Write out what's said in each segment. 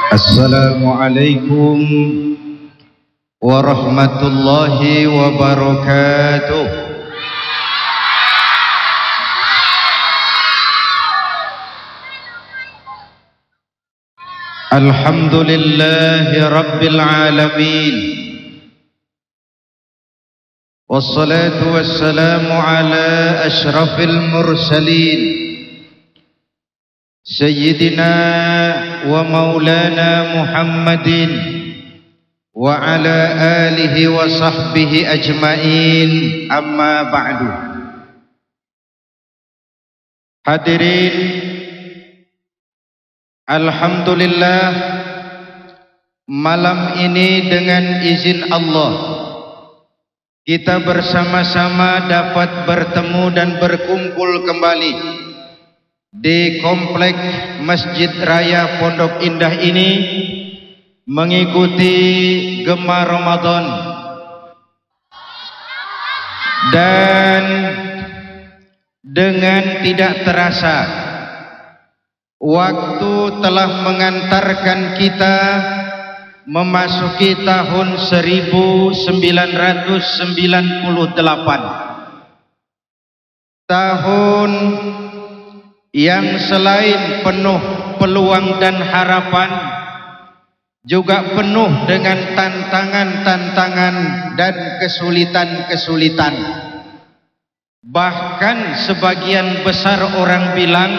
Assalamualaikum warahmatullahi wabarakatuh. Alhamdulillahi rabbil alamin. Wassalatu wassalamu ala ashrafil mursalin Sayyidina wa maulana Muhammadin wa ala alihi wa sahbihi ajmain, amma ba'du. Hadirin, alhamdulillah, malam ini dengan izin Allah kita bersama-sama dapat bertemu dan berkumpul kembali di komplek Masjid Raya Pondok Indah ini mengikuti Gema Ramadan, dan dengan tidak terasa waktu telah mengantarkan kita memasuki tahun 1998, tahun yang selain penuh peluang dan harapan, juga penuh dengan tantangan-tantangan dan kesulitan-kesulitan. Bahkan sebagian besar orang bilang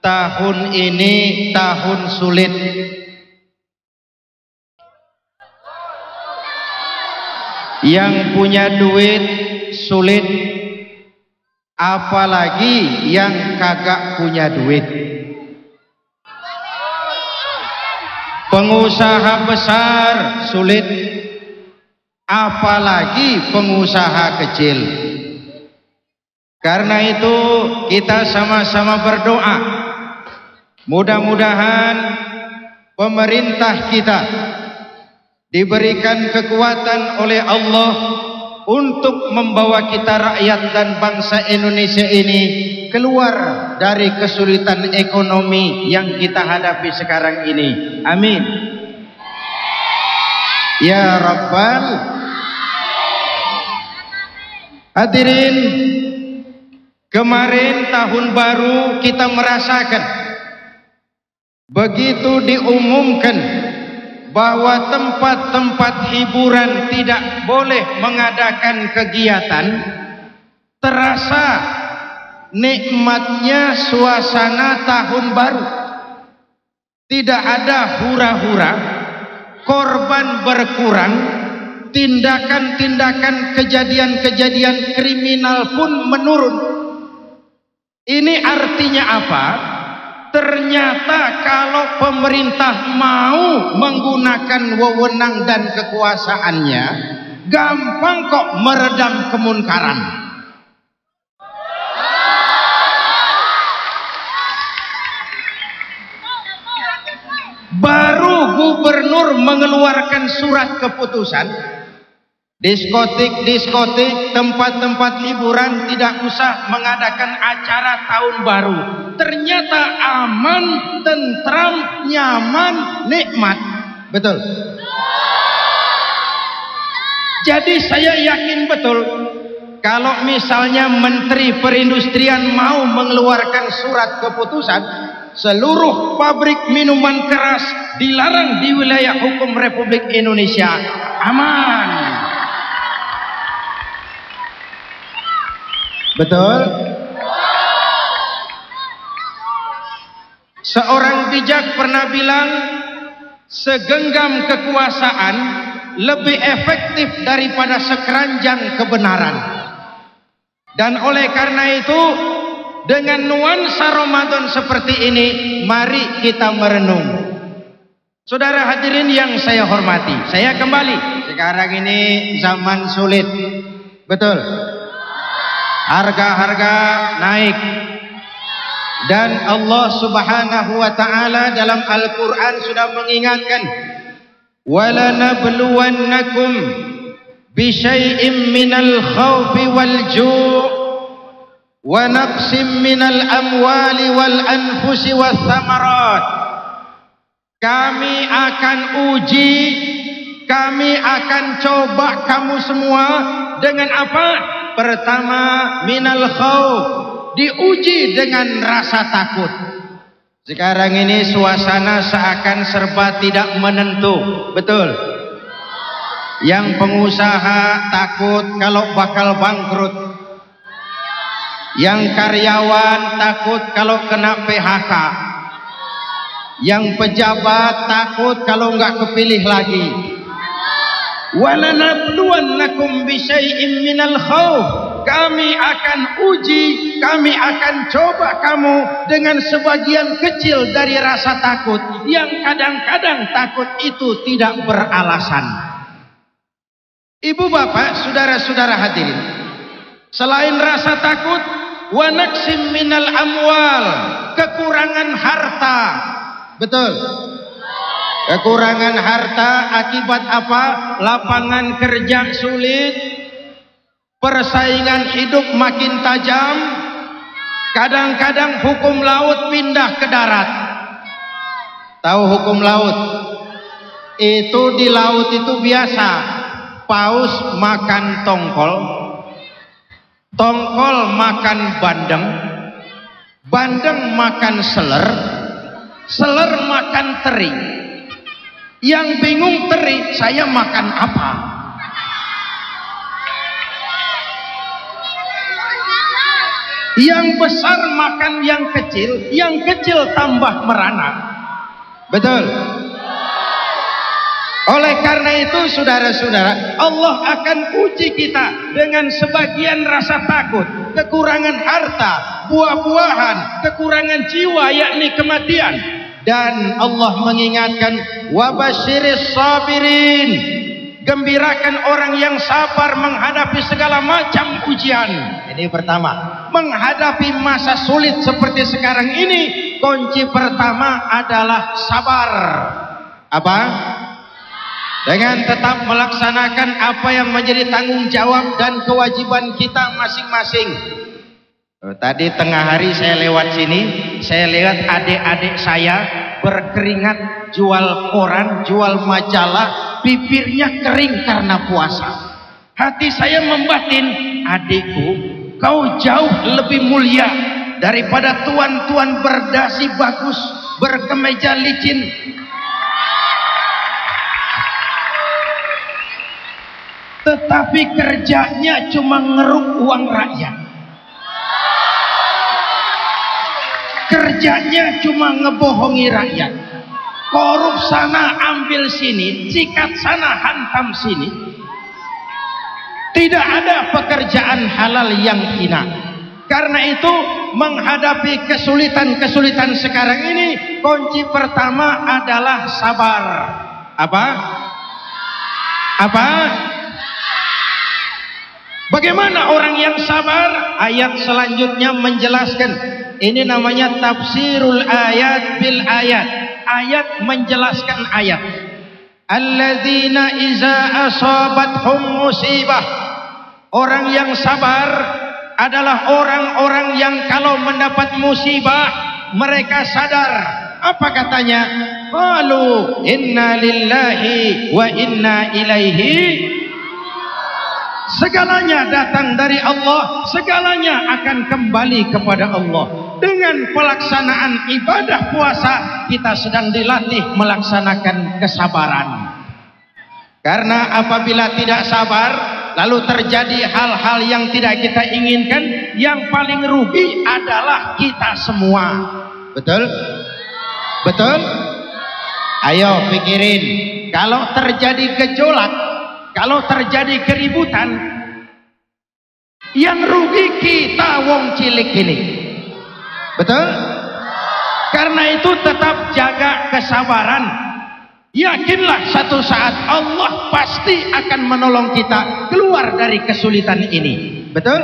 tahun ini tahun sulit. Yang punya duit sulit, apalagi yang kagak punya duit. Pengusaha besar sulit, apalagi pengusaha kecil. Karena itu kita sama-sama berdoa, mudah-mudahan pemerintah kita diberikan kekuatan oleh Allah untuk membawa kita rakyat dan bangsa Indonesia ini keluar dari kesulitan ekonomi yang kita hadapi sekarang ini. Amin ya Rabbal. Hadirin, kemarin tahun baru kita merasakan begitu diumumkan bahwa tempat-tempat hiburan tidak boleh mengadakan kegiatan, terasa nikmatnya suasana tahun baru. Tidak ada hura-hura, korban berkurang, tindakan-tindakan kejadian-kejadian kriminal pun menurun. Ini artinya apa? Ternyata kalau pemerintah mau menggunakan wewenang dan kekuasaannya, gampang kok meredam kemunkaran. Baru gubernur mengeluarkan surat keputusan, diskotik, tempat-tempat hiburan tidak usah mengadakan acara tahun baru. Ternyata aman, tentram, nyaman, nikmat. Betul. Jadi saya yakin betul, kalau misalnya Menteri Perindustrian mau mengeluarkan surat keputusan, seluruh pabrik minuman keras dilarang di wilayah hukum Republik Indonesia. Aman. Betul. Seorang bijak pernah bilang, segenggam kekuasaan lebih efektif daripada sekeranjang kebenaran. Dan oleh karena itu, dengan nuansa Ramadan seperti ini, mari kita merenung. Saudara hadirin yang saya hormati, saya kembali. Sekarang ini zaman sulit. Betul. Harga-harga naik. Dan Allah Subhanahu wa taala dalam Al-Qur'an sudah mengingatkan, "Wala nabluwannakum bi syai'im minal khaufi wal ju' wa naqsim minal amwali wal anfusi wath thamarat." kami akan uji, kami akan coba kamu semua dengan apa? Pertama, minal khauf, diuji dengan rasa takut. Sekarang ini suasana seakan serba tidak menentu, betul? Yang pengusaha takut kalau bakal bangkrut, yang karyawan takut kalau kena PHK, yang pejabat takut kalau nggak kepilih lagi. Walanabluwannakum bisyai'im minal khauf, kami akan uji, kami akan coba kamu dengan sebagian kecil dari rasa takut yang kadang-kadang takut itu tidak beralasan. Ibu bapak, saudara-saudara hadirin, selain rasa takut, wa naqsim minal amwal, kekurangan harta. Betul? Kekurangan harta akibat apa? Lapangan kerja sulit, persaingan hidup makin tajam, kadang-kadang hukum laut pindah ke darat. Tahu hukum laut? Itu di laut itu biasa, paus makan tongkol, tongkol makan bandeng, bandeng makan seler, seler makan teri. Yang bingung teri, saya makan apa? Yang besar makan yang kecil tambah merana. Betul? Oleh karena itu saudara-saudara, Allah akan uji kita dengan sebagian rasa takut, kekurangan harta, buah-buahan, kekurangan jiwa yakni kematian. Dan Allah mengingatkan, wabasyiris sabirin, gembirakan orang yang sabar menghadapi segala macam ujian. Ini pertama, menghadapi masa sulit seperti sekarang ini, kunci pertama adalah sabar. Apa? Dengan tetap melaksanakan apa yang menjadi tanggung jawab dan kewajiban kita masing-masing. Tadi tengah hari saya lewat sini, saya lihat adik-adik saya berkeringat jual koran, jual majalah, bibirnya kering karena puasa. Hati saya membatin, adikku, kau jauh lebih mulia daripada tuan-tuan berdasi bagus, berkemeja licin. Tetapi kerjanya cuma ngeruk uang rakyat. Kerjanya cuma ngebohongi rakyat. Korup sana ambil sini, sikat sana hantam sini. Tidak ada pekerjaan halal yang hina. Karena itu menghadapi kesulitan-kesulitan sekarang ini, kunci pertama adalah sabar. Apa? Apa? Bagaimana orang yang sabar? Ayat selanjutnya menjelaskan. Ini namanya tafsirul ayat bil ayat. Ayat menjelaskan ayat. Alladzina iza asabathum musibah. Orang yang sabar adalah orang-orang yang kalau mendapat musibah mereka sadar. Apa katanya? Qalu inna lillahi wa inna ilaihi. Segalanya datang dari Allah, segalanya akan kembali kepada Allah. Dengan pelaksanaan ibadah puasa, kita sedang dilatih melaksanakan kesabaran. Karena apabila tidak sabar, lalu terjadi hal-hal yang tidak kita inginkan, yang paling rugi adalah kita semua. Betul? Betul? Ayo pikirin, kalau terjadi gejolak, kalau terjadi keributan, yang rugi kita wong cilik ini. Betul? Karena itu tetap jaga kesabaran. Yakinlah satu saat Allah pasti akan menolong kita keluar dari kesulitan ini. Betul?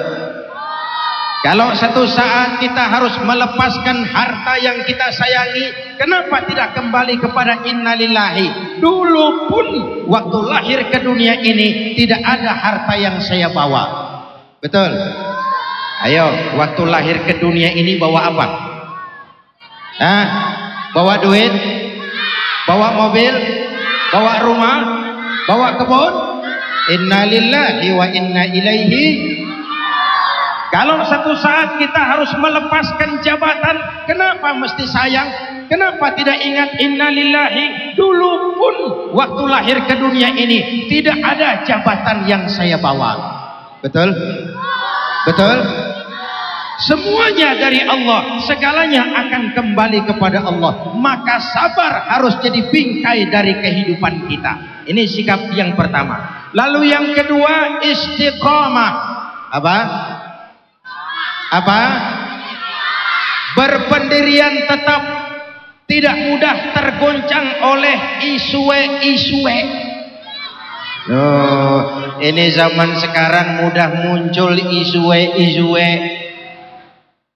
Kalau satu saat kita harus melepaskan harta yang kita sayangi, kenapa tidak kembali kepada innalillahi? Dulu pun waktu lahir ke dunia ini tidak ada harta yang saya bawa. Betul? Ayo, waktu lahir ke dunia ini bawa apa? Bawa duit? Bawa mobil, bawa rumah, bawa kebun. Inna lillahi wa inna ilaihi. Kalau satu saat kita harus melepaskan jabatan, kenapa mesti sayang? Kenapa tidak ingat inna lillahi? Dulu pun waktu lahir ke dunia ini tidak ada jabatan yang saya bawa. Betul? Betul? Semuanya dari Allah, segalanya akan kembali kepada Allah. Maka sabar harus jadi bingkai dari kehidupan kita. Ini sikap yang pertama. Lalu yang kedua, istiqamah. Apa? Apa? Berpendirian tetap, tidak mudah tergoncang oleh isue-isue. Oh, ini zaman sekarang mudah muncul isue-isue.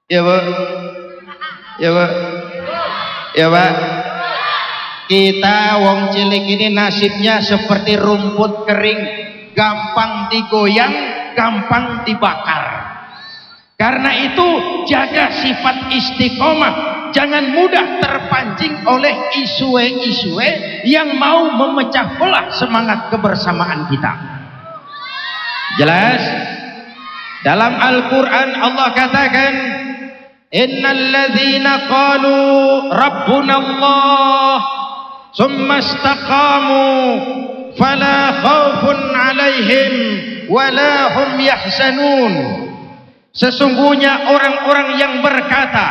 Ya, Bu. Ya, Bu. Ya, Pak. Kita wong cilik ini nasibnya seperti rumput kering, gampang digoyang, gampang dibakar. Karena itu jaga sifat istiqomah, jangan mudah terpancing oleh isue-isue yang mau memecah belah semangat kebersamaan kita. Jelas? Dalam Al-Quran Allah katakan, innal ladzina qalu rabbunallah summa istaqamu fala khaufun alaihim wala hum yahzanun. Sesungguhnya orang-orang yang berkata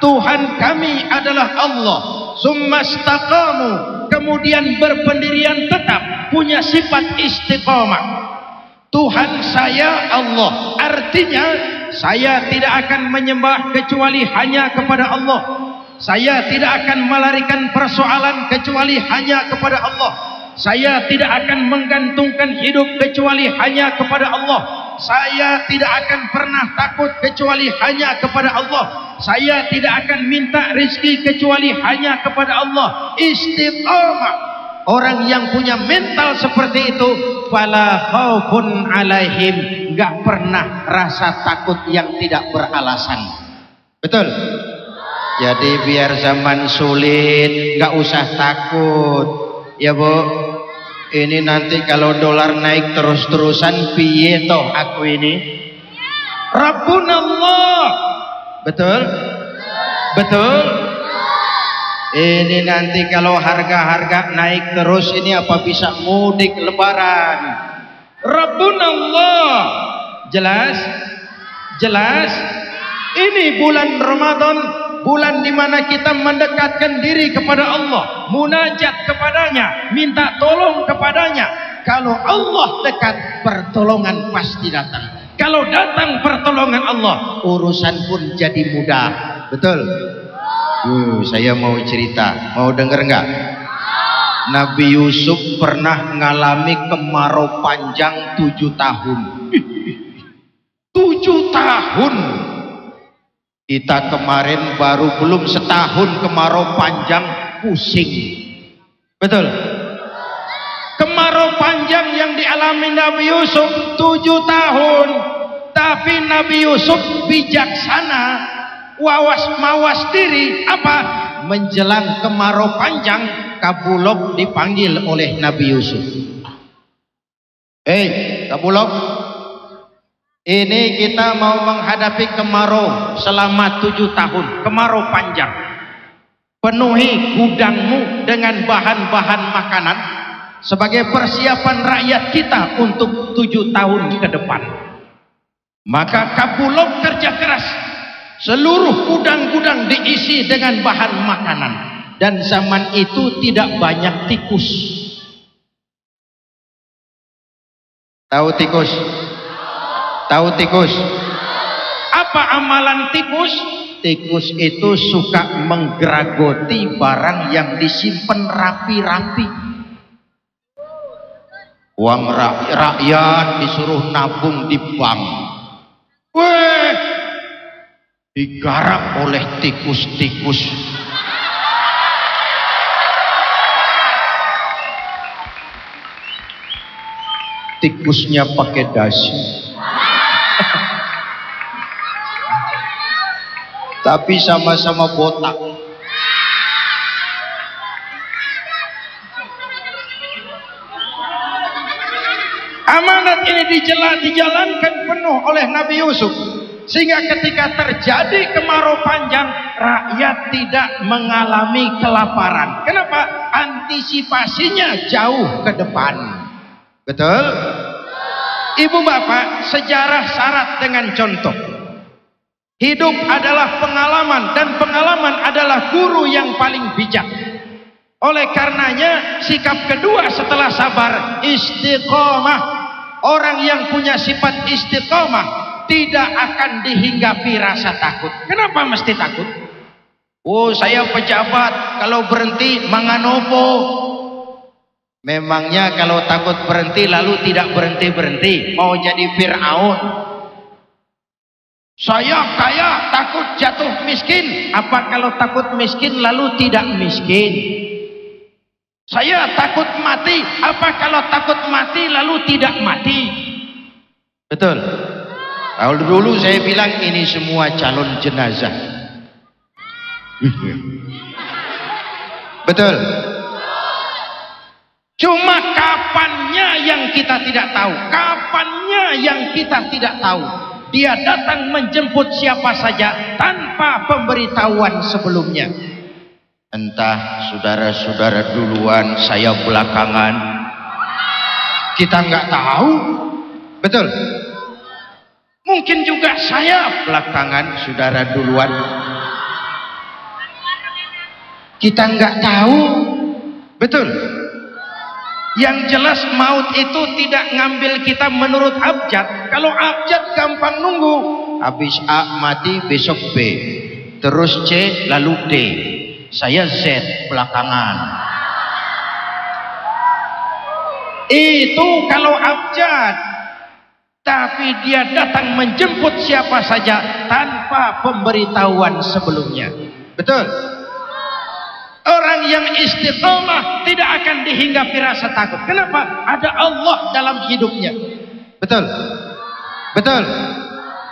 Tuhan kami adalah Allah, summa istaqamu, kemudian berpendirian tetap, punya sifat istiqamah. Tuhan saya Allah, artinya saya tidak akan menyembah kecuali hanya kepada Allah. Saya tidak akan melarikan persoalan kecuali hanya kepada Allah. Saya tidak akan menggantungkan hidup kecuali hanya kepada Allah. Saya tidak akan pernah takut kecuali hanya kepada Allah. Saya tidak akan minta rezeki kecuali hanya kepada Allah. Istiqamah. Orang yang punya mental seperti itu, fala khaufun alaihim, enggak pernah rasa takut yang tidak beralasan. Betul? Jadi biar zaman sulit enggak usah takut. Ya, Bu. Ini nanti kalau dolar naik terus-terusan piye toh aku ini? Rabbunallah. Betul? Betul? Ini nanti kalau harga-harga naik terus ini apa bisa mudik lebaran? Rabbunallah. Jelas? Jelas? Ini bulan Ramadan, bulan di mana kita mendekatkan diri kepada Allah, munajat kepadanya, minta tolong kepadanya. Kalau Allah dekat, pertolongan pasti datang. Kalau datang pertolongan Allah, urusan pun jadi mudah. Betul? Saya mau cerita, mau denger nggak? Nabi Yusuf pernah mengalami kemarau panjang 7 tahun. 7 tahun. Kita kemarin baru belum setahun kemarau panjang, pusing. Betul? Kemarau panjang yang dialami Nabi Yusuf 7 tahun. Tapi Nabi Yusuf bijaksana, mawas diri. Apa? Menjelang kemarau panjang, Kabulok dipanggil oleh Nabi Yusuf. Kabulok, ini kita mau menghadapi kemarau selama 7 tahun, kemarau panjang. Penuhi gudangmu dengan bahan-bahan makanan sebagai persiapan rakyat kita untuk 7 tahun ke depan. Maka Kabulok kerja keras, seluruh gudang-gudang diisi dengan bahan makanan. Dan zaman itu tidak banyak tikus. Tahu tikus? Tahu tikus? Apa amalan tikus? Tikus itu suka menggeragoti barang yang disimpan rapi-rapi. Uang rakyat disuruh nabung di bank. Weh, digarap oleh tikus-tikus. Tikusnya pakai dasi. Tapi sama-sama botak. Amanat ini dijalankan penuh oleh Nabi Yusuf, sehingga ketika terjadi kemarau panjang, rakyat tidak mengalami kelaparan. Kenapa? Antisipasinya jauh ke depan. Betul? Ibu bapak, sejarah syarat dengan contoh. Hidup adalah pengalaman, dan pengalaman adalah guru yang paling bijak. Oleh karenanya, sikap kedua setelah sabar, istiqomah. Orang yang punya sifat istiqomah tidak akan dihinggapi rasa takut. Kenapa mesti takut? Oh, saya pejabat, kalau berhenti manganopo. Memangnya kalau takut berhenti lalu tidak berhenti-berhenti, mau jadi Fir'aun? Saya kaya takut jatuh miskin. Apa kalau takut miskin lalu tidak miskin? Saya takut mati. Apa kalau takut mati lalu tidak mati? Betul. Kalau dulu saya bilang ini semua calon jenazah. Betul. Cuma kapannya yang kita tidak tahu. Kapannya yang kita tidak tahu. Dia datang menjemput siapa saja tanpa pemberitahuan sebelumnya. Entah saudara-saudara duluan, saya belakangan. Kita nggak tahu. Betul. Mungkin juga saya belakangan, saudara duluan. Kita nggak tahu. Betul. Yang jelas maut itu tidak ngambil kita menurut abjad. Kalau abjad gampang nunggu. Habis A mati, besok B. Terus C, lalu D. Saya Z belakangan. Itu kalau abjad. Tapi dia datang menjemput siapa saja tanpa pemberitahuan sebelumnya. Betul. Orang yang istiqomah tidak akan dihinggapi rasa takut. Kenapa? Ada Allah dalam hidupnya. Betul. Betul.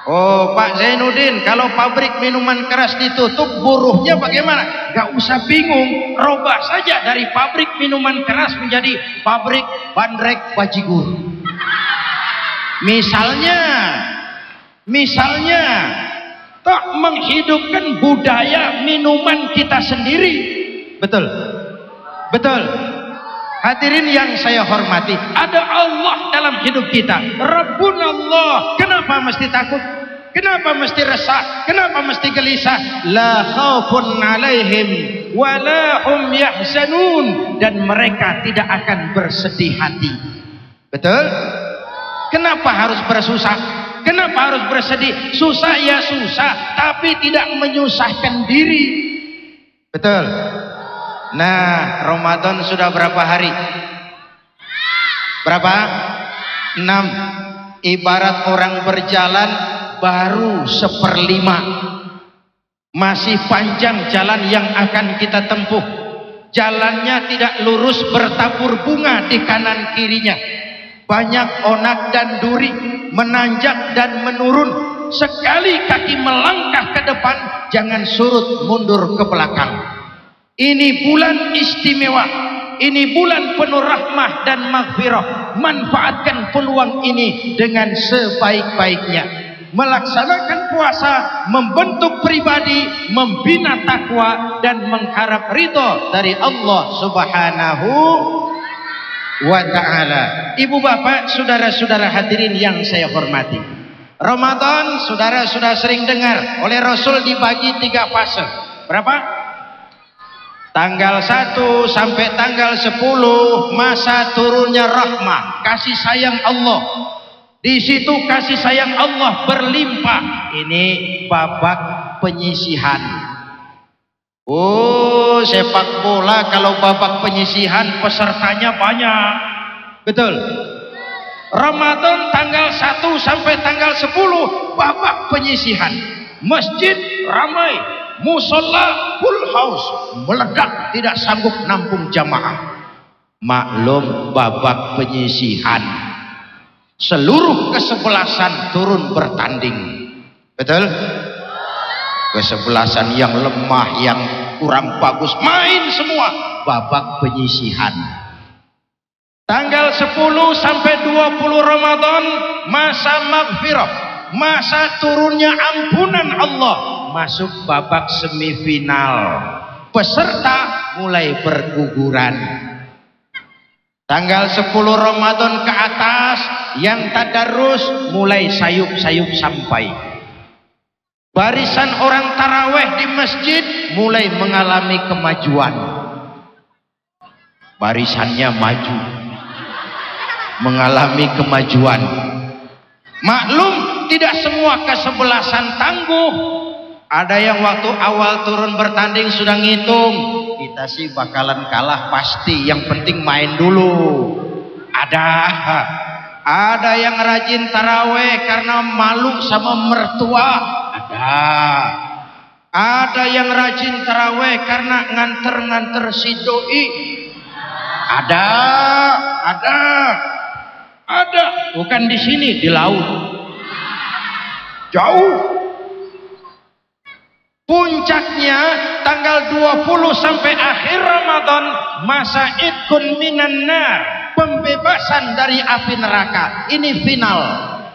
Oh, Pak Zainuddin, kalau pabrik minuman keras ditutup, buruhnya bagaimana? Gak usah bingung, robah saja dari pabrik minuman keras menjadi pabrik bandrek bajigur. Misalnya, tak menghidupkan budaya minuman kita sendiri. Betul, betul. Hadirin yang saya hormati, ada Allah dalam hidup kita. Rabbunallah. Kenapa mesti takut? Kenapa mesti resah? Kenapa mesti gelisah? La khaufun alaihim wa la hum yahzanun. Dan mereka tidak akan bersedih hati. Betul? Kenapa harus bersusah? Kenapa harus bersedih? Susah ya susah, tapi tidak menyusahkan diri. Betul? Nah, Ramadan sudah berapa hari? Berapa? 6. Ibarat orang berjalan baru 1/5. Masih panjang jalan yang akan kita tempuh. Jalannya tidak lurus, bertabur bunga di kanan kirinya. Banyak onak dan duri, menanjak dan menurun. Sekali kaki melangkah ke depan, jangan surut mundur ke belakang. Ini bulan istimewa. Ini bulan penuh rahmah dan maghfirah. Manfaatkan peluang ini dengan sebaik-baiknya. Melaksanakan puasa, membentuk pribadi, membina takwa, dan mengharap ridho dari Allah Subhanahu wa ta'ala. Ibu bapak, saudara-saudara hadirin yang saya hormati, Ramadan saudara sudah sering dengar oleh Rasul dibagi 3 fase. Berapa? Tanggal 1 sampai tanggal 10 masa turunnya rahmah, kasih sayang Allah. Di situ kasih sayang Allah berlimpah. Ini babak penyisihan. Oh, sepak bola kalau babak penyisihan pesertanya banyak. Betul. Ramadan tanggal 1 sampai tanggal 10 babak penyisihan. Masjid ramai, musola full house, meledak, tidak sanggup nampung jamaah. Maklum babak penyisihan, seluruh kesebelasan turun bertanding. Betul? Kesebelasan yang lemah, yang kurang bagus, main semua babak penyisihan. Tanggal 10 sampai 20 Ramadan masa maghfirah, masa turunnya ampunan Allah, masuk babak semifinal. Peserta mulai berguguran. Tanggal 10 Ramadan ke atas yang tadarus mulai sayup-sayup sampai. Barisan orang taraweh di masjid mulai mengalami kemajuan. Barisannya maju, mengalami kemajuan. Maklum tidak semua kesebelasan tangguh. Ada yang waktu awal turun bertanding sudah ngitung, kita sih bakalan kalah pasti, yang penting main dulu. Ada yang rajin taraweh karena malu sama mertua. Ada yang rajin taraweh karena nganter-nganter si doi. Ada, bukan di sini, di laut. Jauh. Puncaknya tanggal 20 sampai akhir Ramadan masa idkun minan nar, pembebasan dari api neraka. Ini final.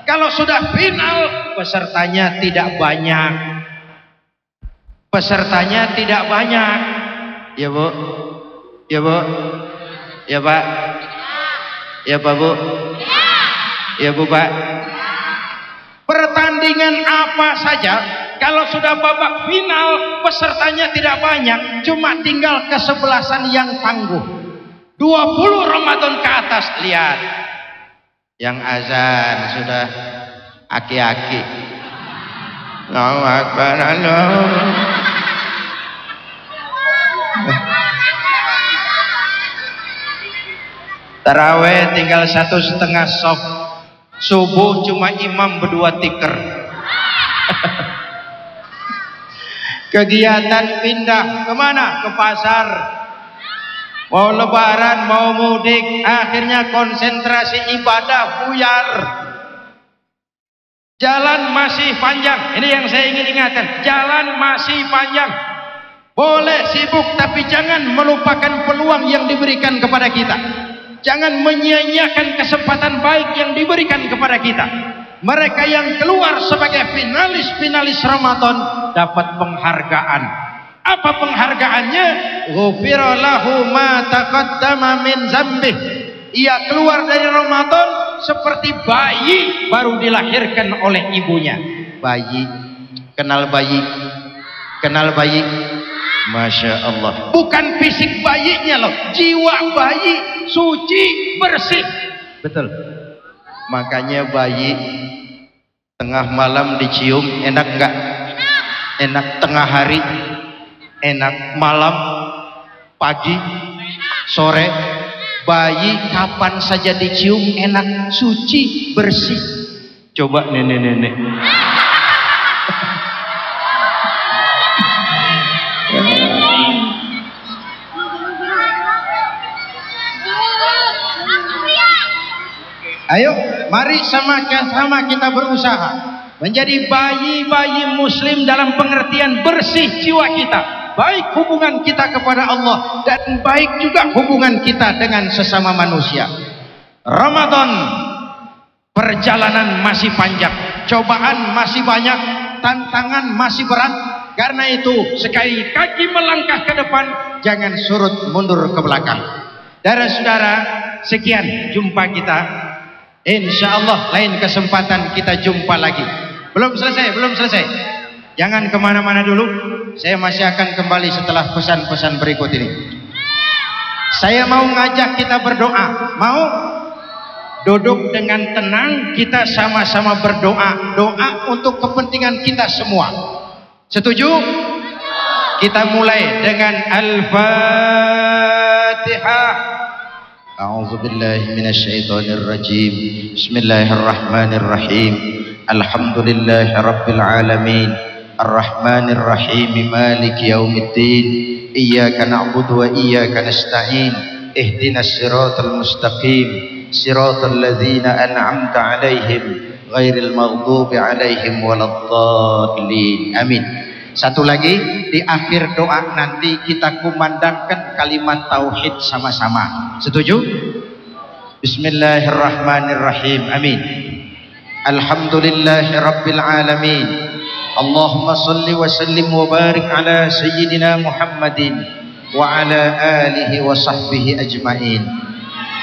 Kalau sudah final, pesertanya tidak banyak. Pesertanya tidak banyak. Ya Bu? Ya Bu? Ya Pak? Ya Pak Bu? Ya Bu Pak? Pertandingan apa saja, kalau sudah babak final pesertanya tidak banyak, cuma tinggal kesebelasan yang tangguh. 20 Ramadan ke atas, lihat yang azan sudah aki-aki. Allahu Akbar, Allah. Taraweh tinggal 1,5 sof. Subuh cuma imam berdua tikar. Kegiatan pindah kemana? Ke pasar. Mau lebaran, mau mudik, akhirnya konsentrasi ibadah buyar. Jalan masih panjang. Ini yang saya ingin ingatkan. Jalan masih panjang. Boleh sibuk, tapi jangan melupakan peluang yang diberikan kepada kita. Jangan menyia-nyiakan kesempatan baik yang diberikan kepada kita. Mereka yang keluar sebagai finalis Ramadan dapat penghargaan. Apa penghargaannya? Ghufira lahu ma taqaddama min dzambih. Ia keluar dari Ramadan seperti bayi baru dilahirkan oleh ibunya. Bayi, kenal bayi? Kenal bayi? Masya Allah. Bukan fisik bayinya loh, jiwa bayi suci bersih. Betul. Makanya bayi tengah malam dicium enak enggak? Enak. Tengah hari enak, malam, pagi, sore, bayi kapan saja dicium enak, suci bersih. Coba nenek-nenek. Ayo, mari sama-sama kita berusaha menjadi bayi-bayi muslim dalam pengertian bersih jiwa kita, baik hubungan kita kepada Allah dan baik juga hubungan kita dengan sesama manusia. Ramadan, perjalanan masih panjang, cobaan masih banyak, tantangan masih berat. Karena itu sekali kaki melangkah ke depan, jangan surut mundur ke belakang. Saudara-saudara, sekian jumpa kita. Insya Allah lain kesempatan kita jumpa lagi. Belum selesai. Jangan kemana-mana dulu. Saya masih akan kembali setelah pesan-pesan berikut ini. Saya mau ngajak kita berdoa. Mau? Duduk dengan tenang, kita sama-sama berdoa. Doa untuk kepentingan kita semua. Setuju? Kita mulai dengan Al-Fatihah. A'udzu billahi minasyaitonir rajim. Bismillahirrahmanirrahim. Alhamdulillahi rabbil alamin. Arrahmanir rahim. Maliki yaumiddin. Iyyaka na'budu wa iyyaka nasta'in. Ihdinas siratal mustaqim. Siratal ladzina an'amta 'alaihim ghairil maghdubi 'alaihim waladdallin. Amin. Satu lagi, di akhir doa nanti kita kumandangkan kalimat tauhid sama-sama. Setuju? Bismillahirrahmanirrahim. Amin. Alhamdulillahi rabbil alamin. Allahumma salli wa sallim wa barik ala sayyidina Muhammadin wa ala alihi wa sahbihi ajma'in.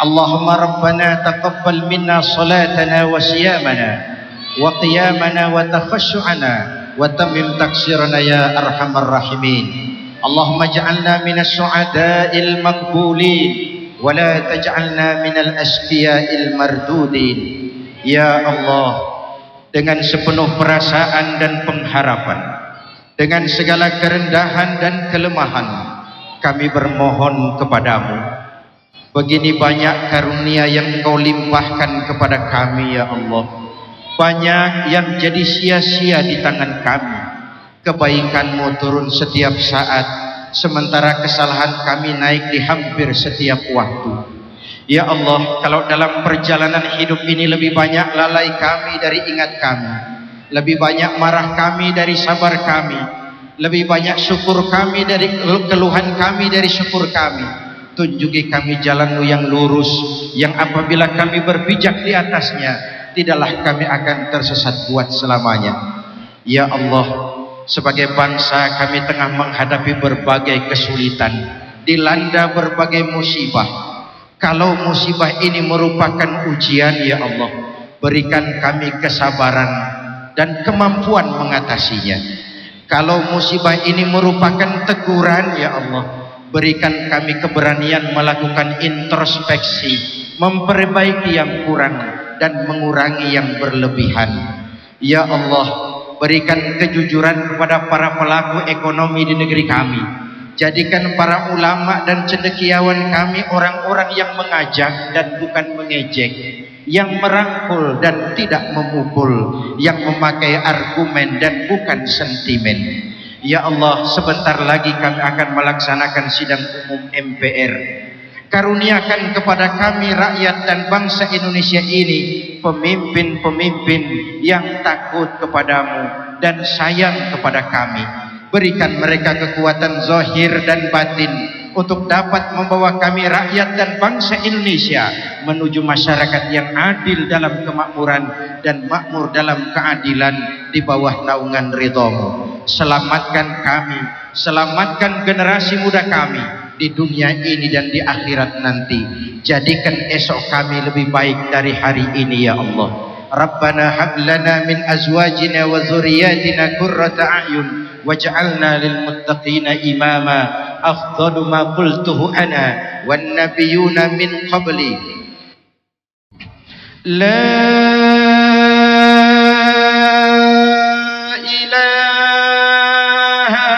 Allahumma rabbana taqabbal minna salatana wa siyamana wa qiyamana wa takhashu'ana wa tammim taksirana ya arhamar rahimin. Allahumma ja'alna minas su'ada'il maqbulin wa la taj'alna minal asqiya'il mardudin. Ya Allah, dengan sepenuh perasaan dan pengharapan, dengan segala kerendahan dan kelemahan, kami bermohon kepadamu. Begini banyak karunia yang Engkau limpahkan kepada kami ya Allah. Banyak yang jadi sia-sia di tangan kami. Kebaikan-Mu turun setiap saat, sementara kesalahan kami naik di hampir setiap waktu. Ya Allah, kalau dalam perjalanan hidup ini lebih banyak lalai kami dari ingat kami, lebih banyak marah kami dari sabar kami, lebih banyak syukur kami dari keluhan kami dari syukur kami. Tunjuki kami jalan-Mu yang lurus, yang apabila kami berpijak di atasnya, tidaklah kami akan tersesat buat selamanya. Ya Allah, sebagai bangsa kami tengah menghadapi berbagai kesulitan, dilanda berbagai musibah. Kalau musibah ini merupakan ujian, ya Allah, berikan kami kesabaran dan kemampuan mengatasinya. Kalau musibah ini merupakan teguran, ya Allah, berikan kami keberanian melakukan introspeksi, memperbaiki yang kurang dan mengurangi yang berlebihan. Ya Allah, berikan kejujuran kepada para pelaku ekonomi di negeri kami. Jadikan para ulama dan cendekiawan kami orang-orang yang mengajak dan bukan mengejek, yang merangkul dan tidak memukul, yang memakai argumen dan bukan sentimen. Ya Allah, sebentar lagi kami akan melaksanakan sidang umum MPR. Karuniakan kepada kami rakyat dan bangsa Indonesia ini pemimpin-pemimpin yang takut kepadamu dan sayang kepada kami. Berikan mereka kekuatan zahir dan batin untuk dapat membawa kami rakyat dan bangsa Indonesia menuju masyarakat yang adil dalam kemakmuran dan makmur dalam keadilan di bawah naungan ridha-Mu. Selamatkan kami, selamatkan generasi muda kami di dunia ini dan di akhirat nanti. Jadikan esok kami lebih baik dari hari ini ya Allah. Rabbana hab lana min azwajina wa dzurriyyatina qurrata a'yun waj'alna lil muttaqina imama. Afdalu ma qultuhu ana wan nabiyyuna min qabli. La ilaha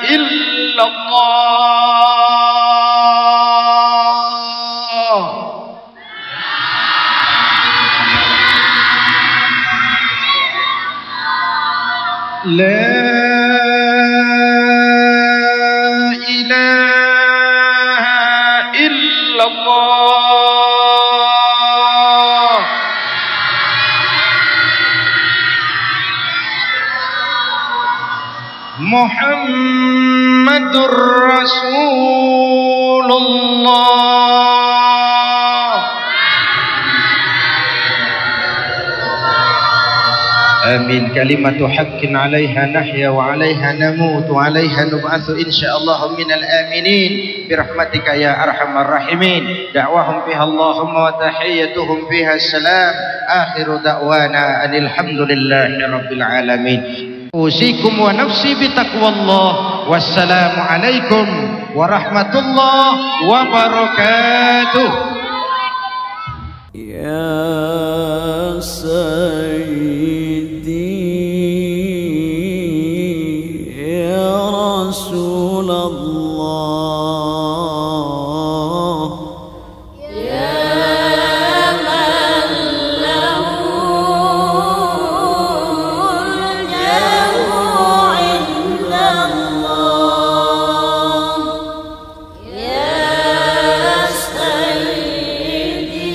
illallah. La ilaha illallah. Muhammadur Rasulullah. Amin. Kalimatu haqqin 'alaiha nahya wa 'alaiha namut wa 'alaiha nub'atsu insyaallah minal aminin birahmatika ya arhamar rahimin. Da'wahum fiha Allahumma wa tahiyyatuhum fiha salam. Akhiru da'wana alhamdulillahi rabbil alamin. Usikum wa nafsi bitaqwallah. Wassalamu alaikum warahmatullahi wabarakatuh. Ya Sayyidi ya Rasulullah, ya man lahul jahu indallah, ya Sayyidi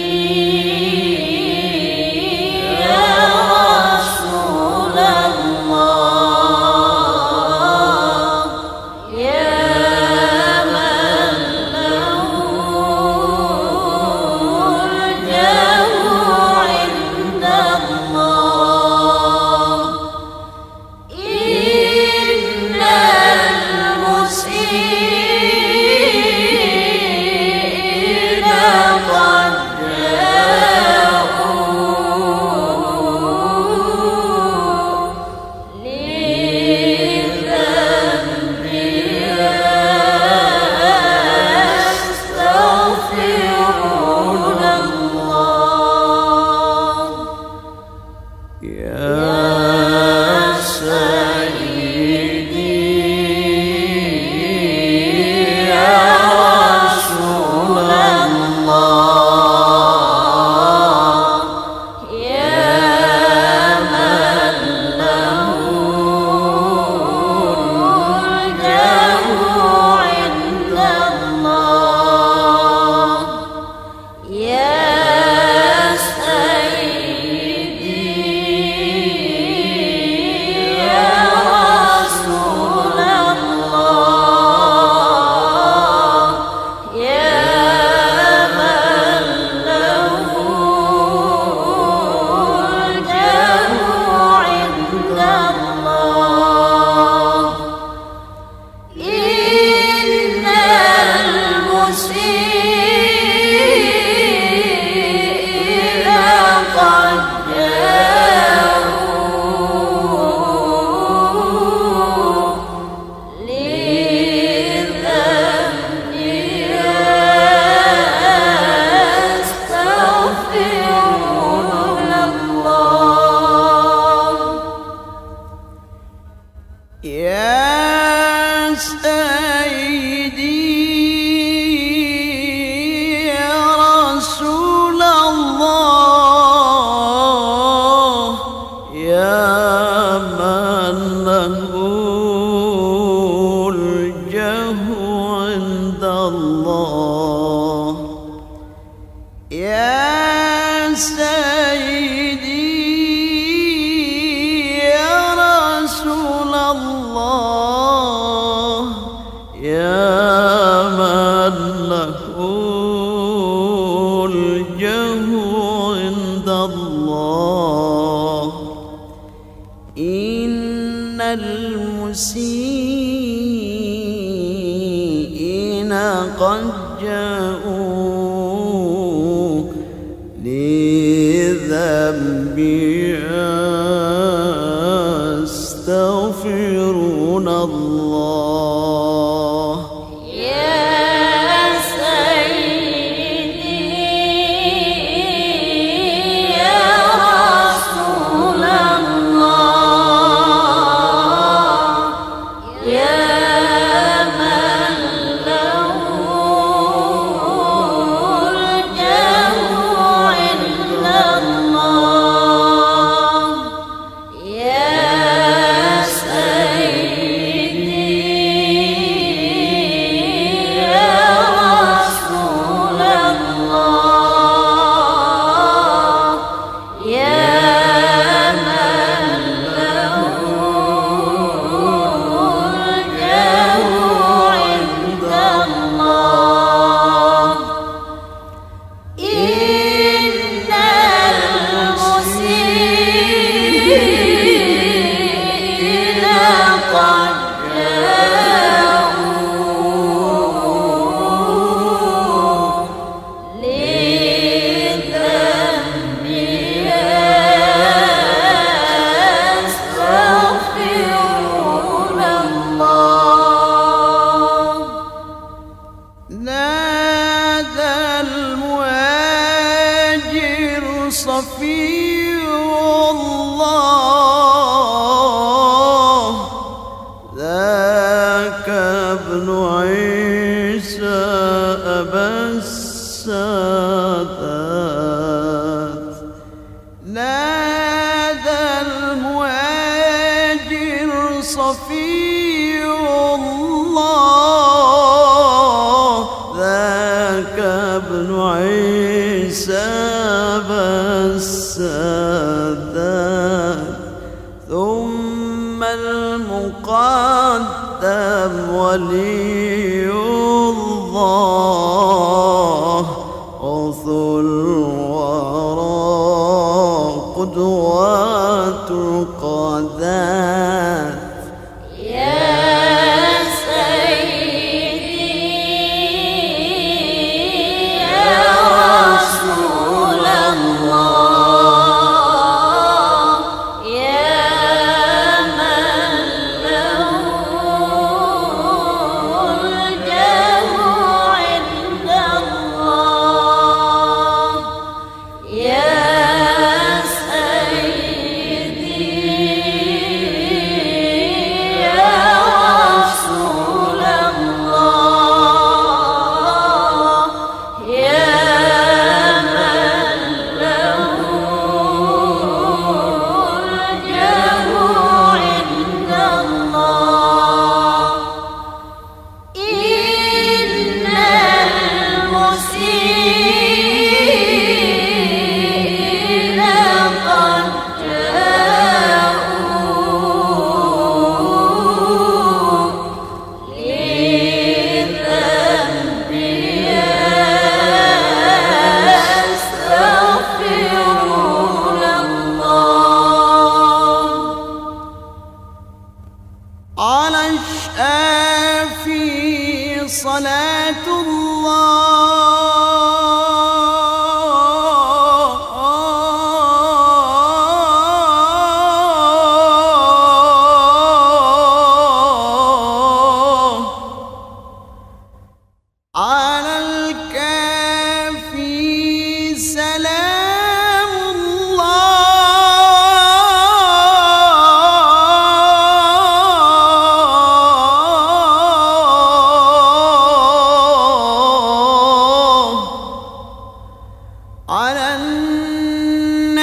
على النبي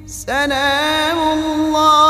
سلام الله